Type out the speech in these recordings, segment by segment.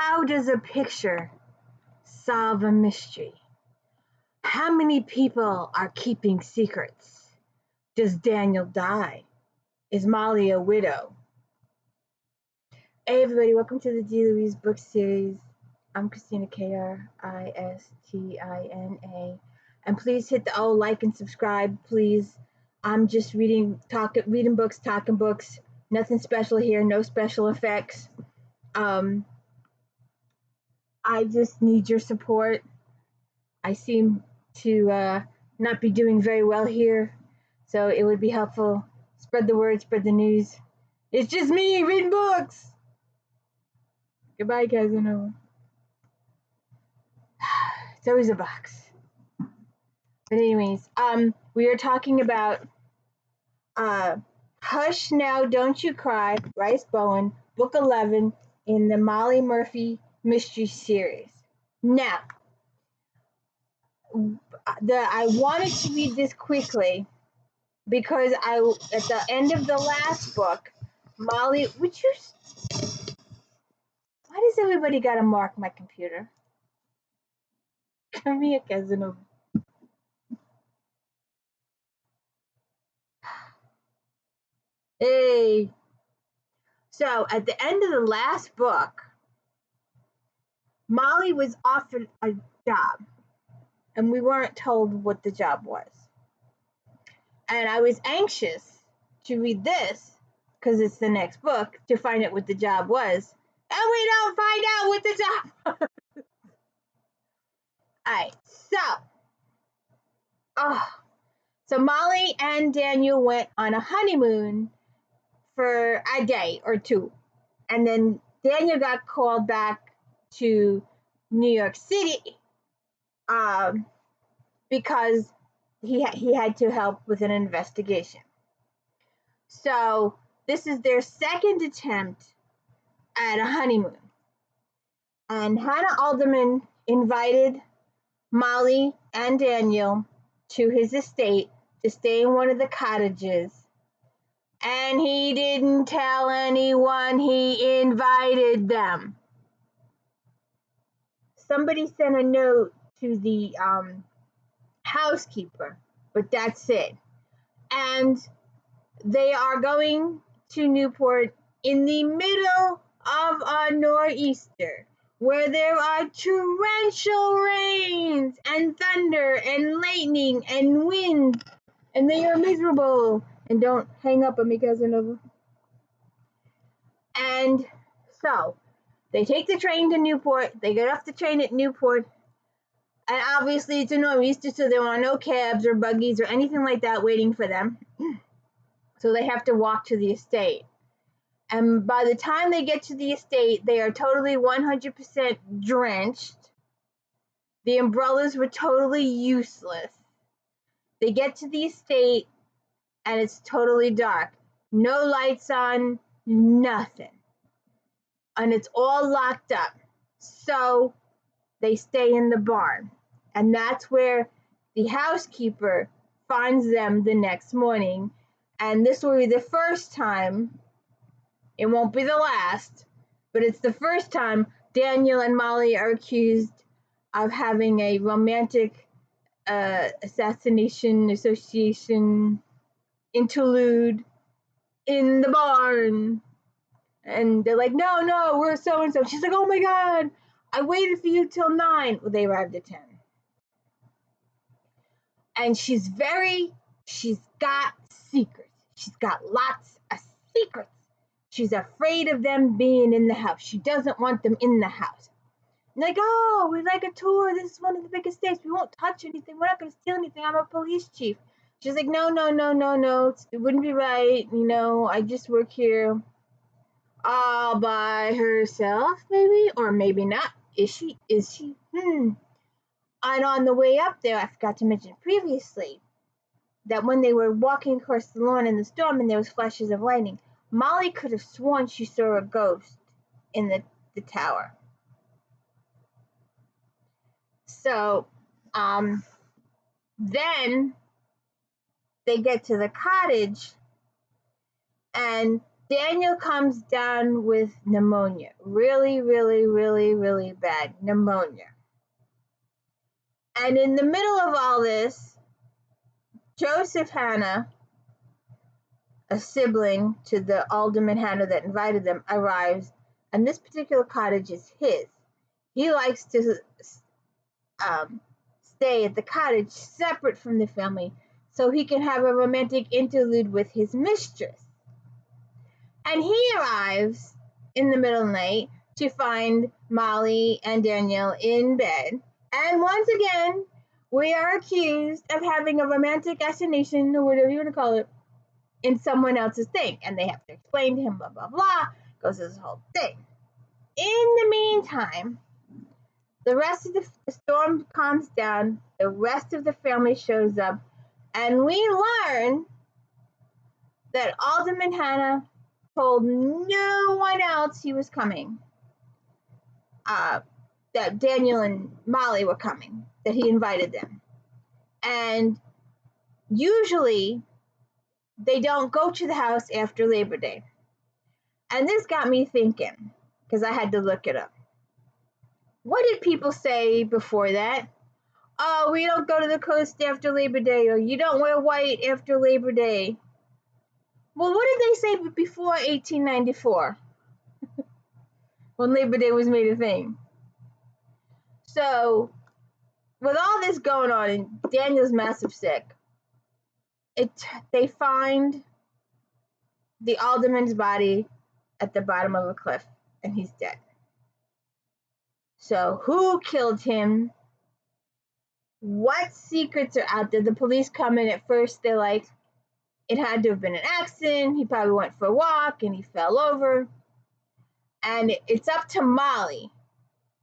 How does a picture solve a mystery? How many people are keeping secrets? Does Daniel die? Is Molly a widow? Hey everybody, welcome to the Rhys book series. I'm Kristina, Kristina, and please hit the like and subscribe, please. I'm just reading books, talking books. Nothing special here, no special effects. I just need your support. I seem to not be doing very well here, so it would be helpful. Spread the word, spread the news. It's just me reading books. Goodbye, Casanova. It's always a box. But anyways, we are talking about Hush Now, Don't You Cry, Rhys Bowen, Book 11 in the Molly Murphy Mystery Series. Now, I wanted to read this quickly because at the end of the last book, Molly, why does everybody gotta mark my computer? Come here, Casanova. Hey. So at the end of the last book, Molly was offered a job, and we weren't told what the job was. And I was anxious to read this, because it's the next book, to find out what the job was. And we don't find out what the job was. Alright, so Molly and Daniel went on a honeymoon for a day or two. And then Daniel got called back to New York City because he had to help with an investigation. So this is their second attempt at a honeymoon. And Hannah Alderman invited Molly and Daniel to his estate to stay in one of the cottages. And he didn't tell anyone he invited them. Somebody sent a note to the housekeeper, but that's it. And they are going to Newport in the middle of a nor'easter, where there are torrential rains and thunder and lightning and wind, and they are miserable. And don't hang up on me, Casanova. And so they take the train to Newport. They get off the train at Newport. And obviously it's a nor'easter, so there are no cabs or buggies or anything like that waiting for them. So they have to walk to the estate. And by the time they get to the estate, they are totally 100% drenched. The umbrellas were totally useless. They get to the estate, and it's totally dark. No lights on, nothing. And it's all locked up. So they stay in the barn. And that's where the housekeeper finds them the next morning. And this will be the first time, it won't be the last, but it's the first time Daniel and Molly are accused of having a romantic assassination association interlude in the barn. And they're like, no, we're so-and-so. She's like, oh my God, I waited for you till 9. Well, they arrived at 10. And she's got secrets. She's got lots of secrets. She's afraid of them being in the house. She doesn't want them in the house. Like, oh, we'd like a tour. This is one of the biggest states. We won't touch anything. We're not going to steal anything. I'm a police chief. She's like, no. It wouldn't be right. I just work here all by herself, maybe, or maybe not. Is she? And on the way up there, I forgot to mention previously that when they were walking across the lawn in the storm and there was flashes of lightning, Molly could have sworn she saw a ghost in the tower. So then they get to the cottage, and Daniel comes down with pneumonia. Really, really, really, really bad pneumonia. And in the middle of all this, Joseph Hanna, a sibling to the Alderman Hanna that invited them, arrives, and this particular cottage is his. He likes to stay at the cottage separate from the family so he can have a romantic interlude with his mistress. And he arrives in the middle of the night to find Molly and Daniel in bed. And once again, we are accused of having a romantic assignation, or whatever you want to call it, in someone else's thing. And they have to explain to him, blah, blah, blah. Goes this whole thing. In the meantime, the rest of the storm calms down. The rest of the family shows up. And we learn that Alderman Hanna told no one else he was coming. That Daniel and Molly were coming, that he invited them. And usually they don't go to the house after Labor Day. And this got me thinking, because I had to look it up. What did people say before that? Oh, we don't go to the coast after Labor Day, or you don't wear white after Labor Day. Well, what did they say before 1894? When Labor Day was made a thing. So, with all this going on, and Daniel's massive sick, they find the alderman's body at the bottom of a cliff, and he's dead. So, who killed him? What secrets are out there? The police come in at first, they're like, it had to have been an accident. He probably went for a walk and he fell over. And it's up to Molly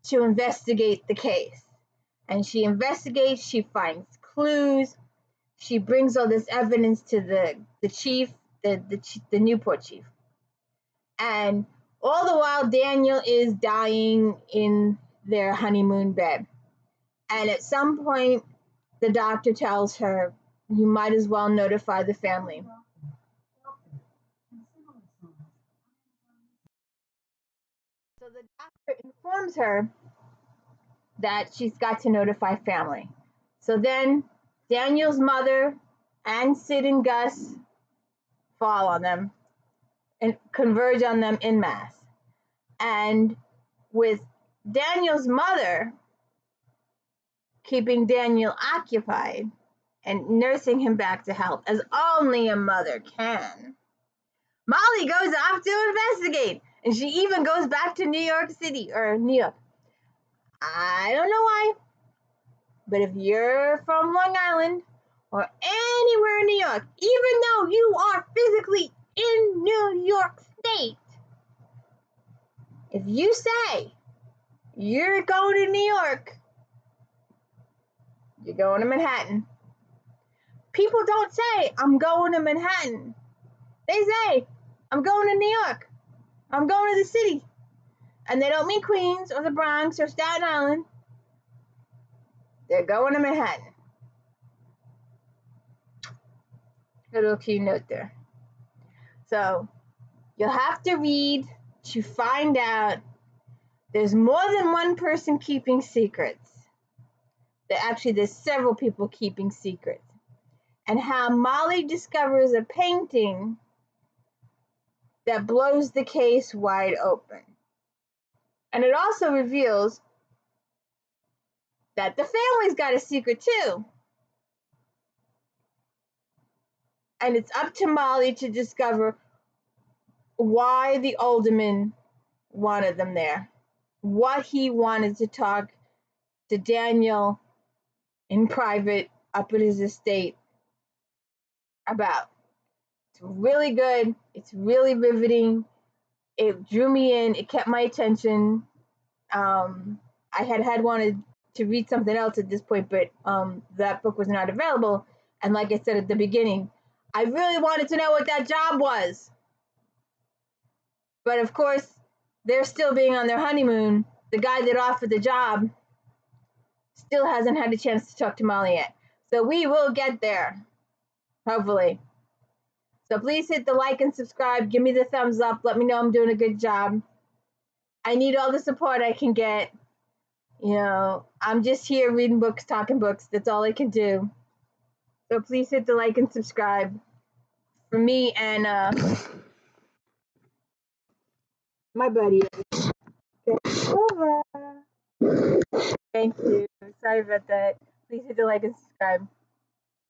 to investigate the case. And she investigates, she finds clues, she brings all this evidence to the chief, the Newport chief. And all the while, Daniel is dying in their honeymoon bed. And at some point, the doctor tells her, you might as well notify the family. So the doctor informs her that she's got to notify family. So then Daniel's mother and Sid and Gus fall on them and converge on them en masse. And with Daniel's mother keeping Daniel occupied and nursing him back to health, as only a mother can, Molly goes off to investigate. And she even goes back to New York City, or New York. I don't know why, but if you're from Long Island or anywhere in New York, even though you are physically in New York State, if you say you're going to New York, you're going to Manhattan. People don't say, I'm going to Manhattan. They say, I'm going to New York. I'm going to the city. And they don't mean Queens or the Bronx or Staten Island. They're going to Manhattan. Little key note there. So you'll have to read to find out there's more than one person keeping secrets. Actually, there's several people keeping secrets. And how Molly discovers a painting that blows the case wide open. And it also reveals that the family's got a secret too. And it's up to Molly to discover why the alderman wanted them there, what he wanted to talk to Daniel in private up at his estate about. It's really good. It's really riveting. It drew me in. It kept my attention. I had wanted to read something else at this point, but that book was not available. And like I said at the beginning, I really wanted to know what that job was. But of course, they're still being on their honeymoon. The guy that offered the job still hasn't had a chance to talk to Molly yet. So we will get there, hopefully. So please hit the like and subscribe. Give me the thumbs up. Let me know I'm doing a good job. I need all the support I can get. You know, I'm just here reading books, talking books. That's all I can do. So please hit the like and subscribe for me and my buddy. Okay, over. Thank you. Sorry about that. Please hit the like and subscribe.